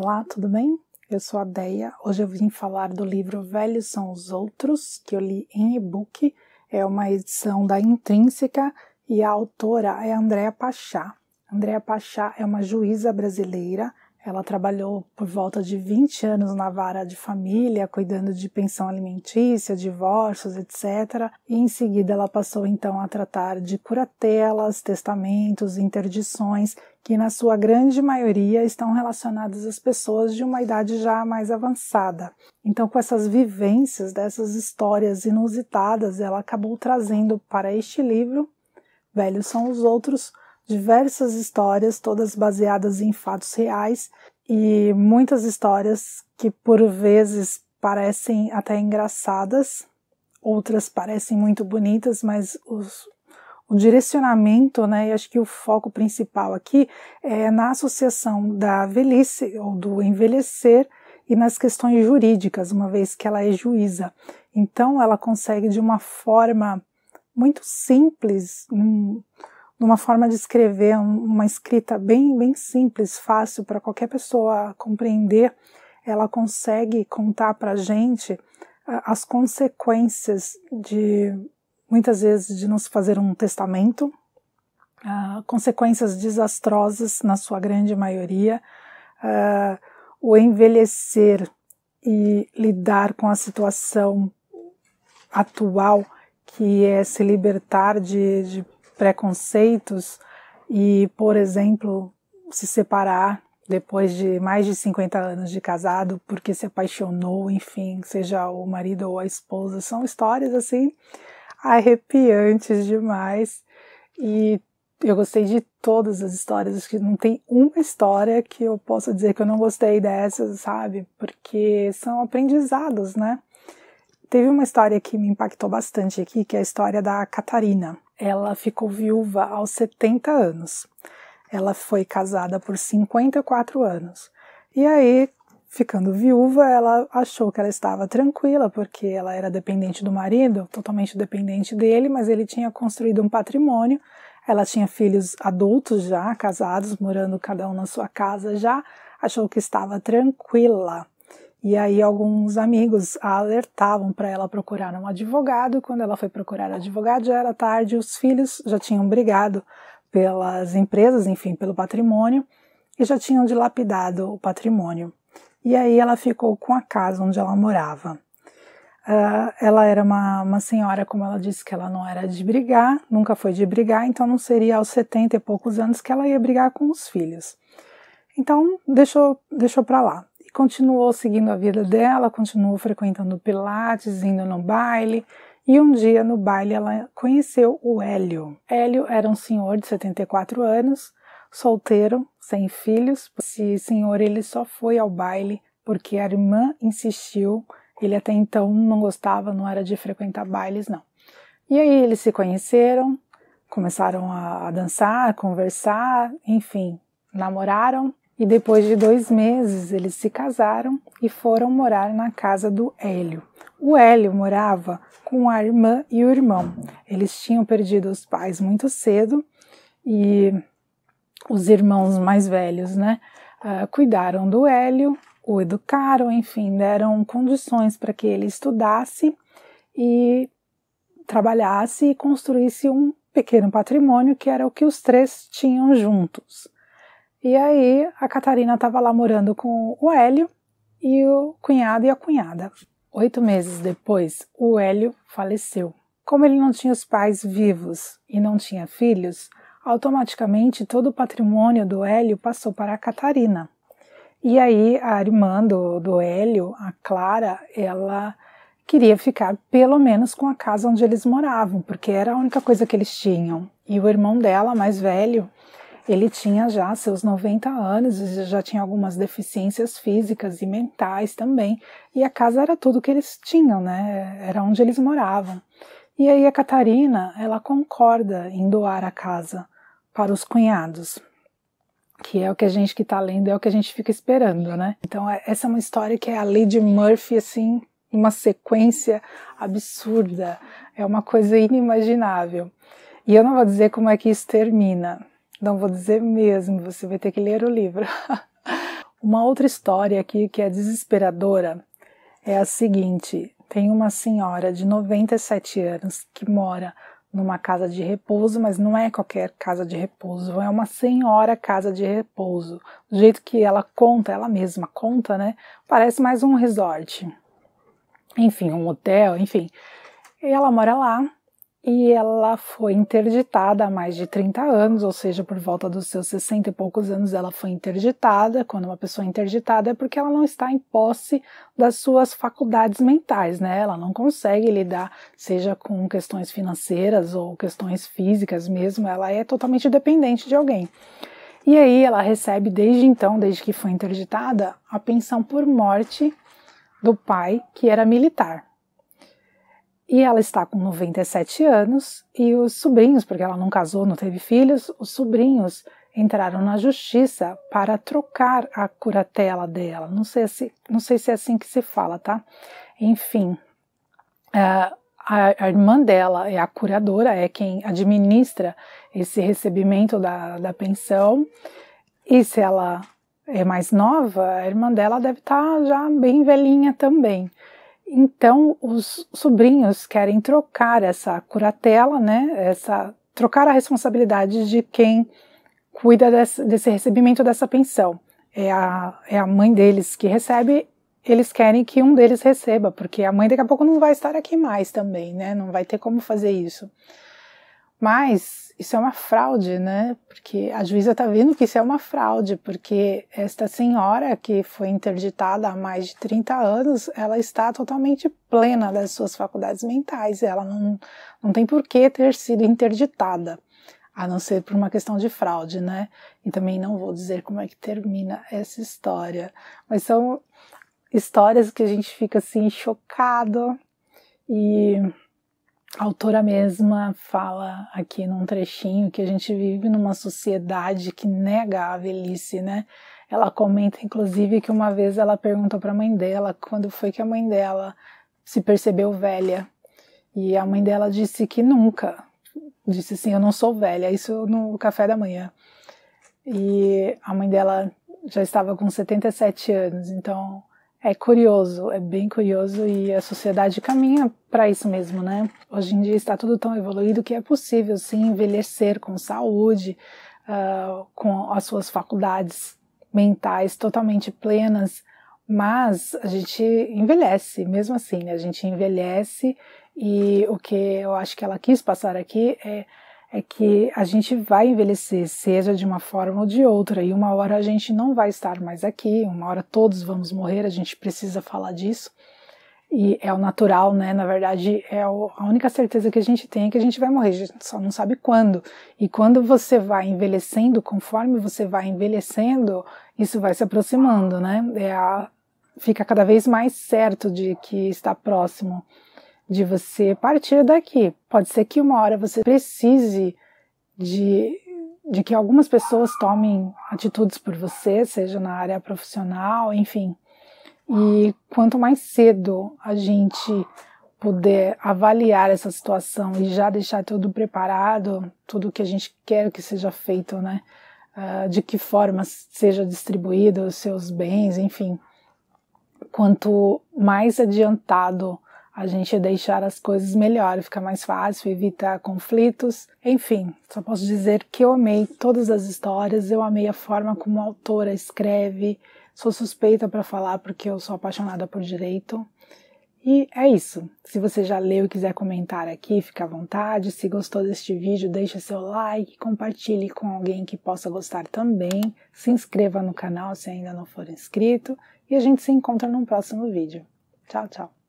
Olá, tudo bem? Eu sou a Deia. Hoje eu vim falar do livro Velhos São os Outros, que eu li em e-book. É uma edição da Intrínseca e a autora é Andréa Pachá. Andréa Pachá é uma juíza brasileira. Ela trabalhou por volta de 20 anos na vara de família, cuidando de pensão alimentícia, divórcios, etc. E em seguida ela passou então a tratar de curatelas, testamentos, interdições, que na sua grande maioria estão relacionadas às pessoas de uma idade já mais avançada. Então, com essas vivências, dessas histórias inusitadas, ela acabou trazendo para este livro, Velhos São os Outros, diversas histórias, todas baseadas em fatos reais e muitas histórias que por vezes parecem até engraçadas, outras parecem muito bonitas, mas o direcionamento, né, e acho que o foco principal aqui é na associação da velhice ou do envelhecer e nas questões jurídicas, uma vez que ela é juíza. Então ela consegue de uma forma muito simples, numa forma de escrever, uma escrita bem simples, fácil para qualquer pessoa compreender, ela consegue contar para a gente as consequências de, muitas vezes, de não se fazer um testamento, consequências desastrosas na sua grande maioria, o envelhecer e lidar com a situação atual, que é se libertar de preconceitos e, por exemplo, se separar depois de mais de 50 anos de casado porque se apaixonou, enfim, seja o marido ou a esposa. São histórias assim arrepiantes demais e eu gostei de todas as histórias. Acho que não tem uma história que eu possa dizer que eu não gostei dessas, sabe? Porque são aprendizados, né? Teve uma história que me impactou bastante aqui, que é a história da Catarina. Ela ficou viúva aos 70 anos. Ela foi casada por 54 anos. E aí, ficando viúva, ela achou que ela estava tranquila, porque ela era dependente do marido, totalmente dependente dele, mas ele tinha construído um patrimônio. Ela tinha filhos adultos já, casados, morando cada um na sua casa já. Achou que estava tranquila. E aí alguns amigos a alertavam para ela procurar um advogado. Quando ela foi procurar advogado já era tarde, os filhos já tinham brigado pelas empresas, enfim, pelo patrimônio, e já tinham dilapidado o patrimônio. E aí ela ficou com a casa onde ela morava. Ela era uma senhora, como ela disse, que ela não era de brigar, nunca foi de brigar, então não seria aos 70 e poucos anos que ela ia brigar com os filhos. Então deixou para lá. Continuou seguindo a vida dela, continuou frequentando pilates, indo no baile, e um dia no baile ela conheceu o Hélio. Hélio era um senhor de 74 anos, solteiro, sem filhos. Esse senhor ele só foi ao baile porque a irmã insistiu, ele até então não gostava, não era de frequentar bailes não. E aí eles se conheceram, começaram a dançar, conversar, enfim, namoraram. E depois de 2 meses eles se casaram e foram morar na casa do Hélio. O Hélio morava com a irmã e o irmão. Eles tinham perdido os pais muito cedo e os irmãos mais velhos, né, cuidaram do Hélio, o educaram, enfim, deram condições para que ele estudasse e trabalhasse e construísse um pequeno patrimônio que era o que os três tinham juntos. E aí a Catarina estava lá morando com o Hélio e o cunhado e a cunhada. 8 meses depois, o Hélio faleceu. Como ele não tinha os pais vivos e não tinha filhos, automaticamente todo o patrimônio do Hélio passou para a Catarina. E aí a irmã do Hélio, a Clara, ela queria ficar pelo menos com a casa onde eles moravam, porque era a única coisa que eles tinham. E o irmão dela, mais velho, ele tinha já seus 90 anos e já tinha algumas deficiências físicas e mentais também. E a casa era tudo que eles tinham, né? Era onde eles moravam. E aí a Catarina, ela concorda em doar a casa para os cunhados, que é o que a gente que está lendo, é o que a gente fica esperando, né? Então essa é uma história que é a Lady Murphy, assim, uma sequência absurda. É uma coisa inimaginável. E eu não vou dizer como é que isso termina. Não vou dizer mesmo, você vai ter que ler o livro. Uma outra história aqui que é desesperadora é a seguinte: tem uma senhora de 97 anos que mora numa casa de repouso, mas não é qualquer casa de repouso, é uma senhora casa de repouso. Do jeito que ela conta, ela mesma conta, né? Parece mais um resort. Enfim, um hotel, enfim. E ela mora lá e ela foi interditada há mais de 30 anos, ou seja, por volta dos seus 60 e poucos anos ela foi interditada. Quando uma pessoa é interditada é porque ela não está em posse das suas faculdades mentais, né? Ela não consegue lidar, seja com questões financeiras ou questões físicas mesmo, ela é totalmente dependente de alguém. E aí ela recebe desde então, desde que foi interditada, a pensão por morte do pai, que era militar. E ela está com 97 anos e os sobrinhos, porque ela não casou, não teve filhos, os sobrinhos entraram na justiça para trocar a curatela dela. Não sei se é assim que se fala, tá? Enfim, a irmã dela é a curadora, é quem administra esse recebimento da pensão. E se ela é mais nova, a irmã dela deve estar já bem velhinha também. Então, os sobrinhos querem trocar essa curatela, né? Trocar a responsabilidade de quem cuida desse recebimento dessa pensão. É a mãe deles que recebe, eles querem que um deles receba, porque a mãe daqui a pouco não vai estar aqui mais também, né? Não vai ter como fazer isso. Mas isso é uma fraude, né? Porque a juíza está vendo que isso é uma fraude, porque esta senhora que foi interditada há mais de 30 anos, ela está totalmente plena das suas faculdades mentais, ela não tem por que ter sido interditada, a não ser por uma questão de fraude, né? E também não vou dizer como é que termina essa história, mas são histórias que a gente fica assim chocado. E a autora mesma fala aqui num trechinho que a gente vive numa sociedade que nega a velhice, né? Ela comenta, inclusive, que uma vez ela perguntou para a mãe dela quando foi que a mãe dela se percebeu velha. E a mãe dela disse que nunca. Disse assim, eu não sou velha, isso no café da manhã. E a mãe dela já estava com 77 anos, então é curioso, é bem curioso, e a sociedade caminha para isso mesmo, né? Hoje em dia está tudo tão evoluído que é possível sim envelhecer com saúde, com as suas faculdades mentais totalmente plenas, mas a gente envelhece, mesmo assim, né? A gente envelhece, e o que eu acho que ela quis passar aqui é que a gente vai envelhecer, seja de uma forma ou de outra, e uma hora a gente não vai estar mais aqui, uma hora todos vamos morrer, a gente precisa falar disso, e é o natural, né? Na verdade, a única certeza que a gente tem é que a gente vai morrer, a gente só não sabe quando. E quando você vai envelhecendo, conforme você vai envelhecendo, isso vai se aproximando, né? Fica cada vez mais certo de que está próximo de você partir daqui. Pode ser que uma hora você precise de que algumas pessoas tomem atitudes por você, seja na área profissional, enfim. E quanto mais cedo a gente puder avaliar essa situação e já deixar tudo preparado, tudo que a gente quer que seja feito, né? De que forma seja distribuído os seus bens, enfim. Quanto mais adiantado a gente deixar as coisas melhor, fica mais fácil, evitar conflitos, enfim, só posso dizer que eu amei todas as histórias, eu amei a forma como a autora escreve, sou suspeita para falar porque eu sou apaixonada por direito, e é isso. Se você já leu e quiser comentar aqui, fica à vontade, se gostou deste vídeo, deixe seu like, compartilhe com alguém que possa gostar também, se inscreva no canal se ainda não for inscrito, e a gente se encontra num próximo vídeo. Tchau, tchau!